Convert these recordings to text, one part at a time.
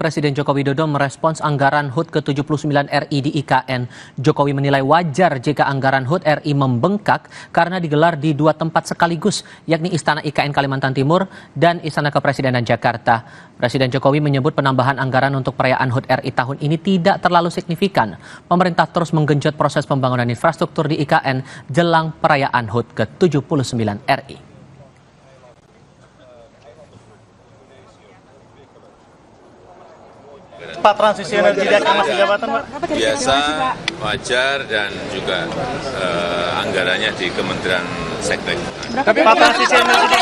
Presiden Joko Widodo merespons anggaran HUT ke-79 RI di IKN. Jokowi menilai wajar jika anggaran HUT RI membengkak karena digelar di dua tempat sekaligus, yakni Istana IKN Kalimantan Timur dan Istana Kepresidenan Jakarta. Presiden Jokowi menyebut penambahan anggaran untuk perayaan HUT RI tahun ini tidak terlalu signifikan. Pemerintah terus menggenjot proses pembangunan infrastruktur di IKN jelang perayaan HUT ke-79 RI. Pak, transisi energi di masa jabatan, Pak? Biasa, wajar, dan juga anggarannya di Kementerian Sektek. Tapi Pak, transisi energi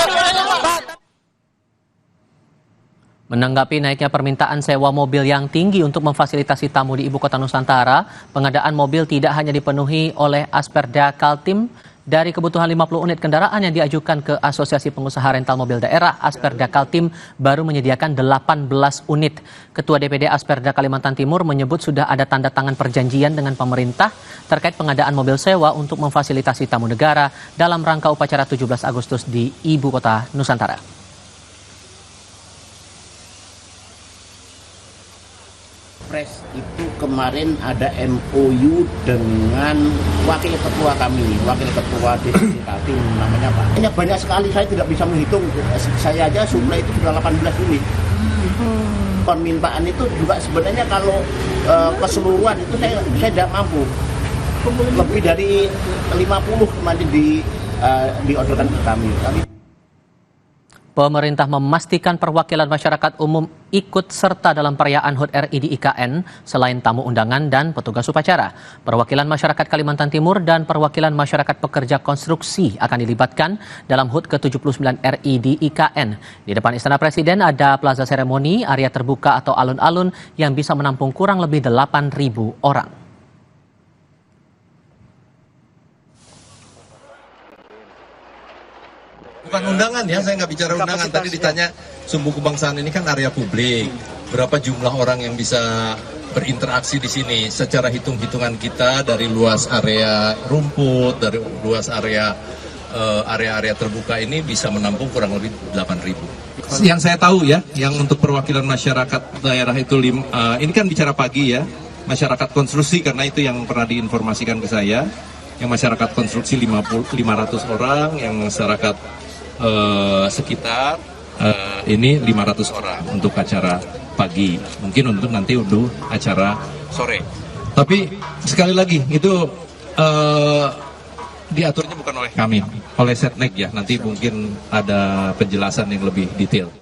Menanggapi naiknya permintaan sewa mobil yang tinggi untuk memfasilitasi tamu di Ibu Kota Nusantara, pengadaan mobil tidak hanya dipenuhi oleh Asperda Kaltim. Dari kebutuhan 50 unit kendaraan yang diajukan ke Asosiasi Pengusaha Rental Mobil Daerah, Asperda Kaltim baru menyediakan 18 unit. Ketua DPD Asperda Kalimantan Timur menyebut sudah ada tanda tangan perjanjian dengan pemerintah terkait pengadaan mobil sewa untuk memfasilitasi tamu negara dalam rangka upacara 17 Agustus di Ibu Kota Nusantara. Pres itu kemarin ada MOU dengan wakil ketua kami, wakil ketua DPD Kaltim namanya Pak. Hanya banyak sekali, saya tidak bisa menghitung. Saya aja suplai itu sudah 18 unit. Permintaan itu juga sebenarnya kalau keseluruhan itu saya tidak mampu. Lebih dari 50 kemarin diorderkan ke kami. Pemerintah memastikan perwakilan masyarakat umum ikut serta dalam perayaan HUT RI di IKN selain tamu undangan dan petugas upacara. Perwakilan masyarakat Kalimantan Timur dan perwakilan masyarakat pekerja konstruksi akan dilibatkan dalam HUT ke-79 RI di IKN. Di depan Istana Presiden ada plaza seremoni, area terbuka atau alun-alun yang bisa menampung kurang lebih 8.000 orang. Bukan undangan ya, saya nggak bicara undangan. Tadi ditanya sumbu kebangsaan ini kan area publik. Berapa jumlah orang yang bisa berinteraksi di sini? Secara hitung-hitungan kita dari luas area rumput, dari luas area terbuka ini bisa menampung kurang lebih 8.000. Yang saya tahu ya, yang untuk perwakilan masyarakat daerah itu ini kan bicara pagi ya, masyarakat konstruksi karena itu yang pernah diinformasikan ke saya. Yang masyarakat konstruksi 500 orang, yang masyarakat sekitar ini 500 orang untuk acara pagi, mungkin untuk nanti untuk acara sore. Tapi sekali lagi itu diaturnya bukan oleh kami, oleh Setnek ya. Nanti mungkin ada penjelasan yang lebih detail.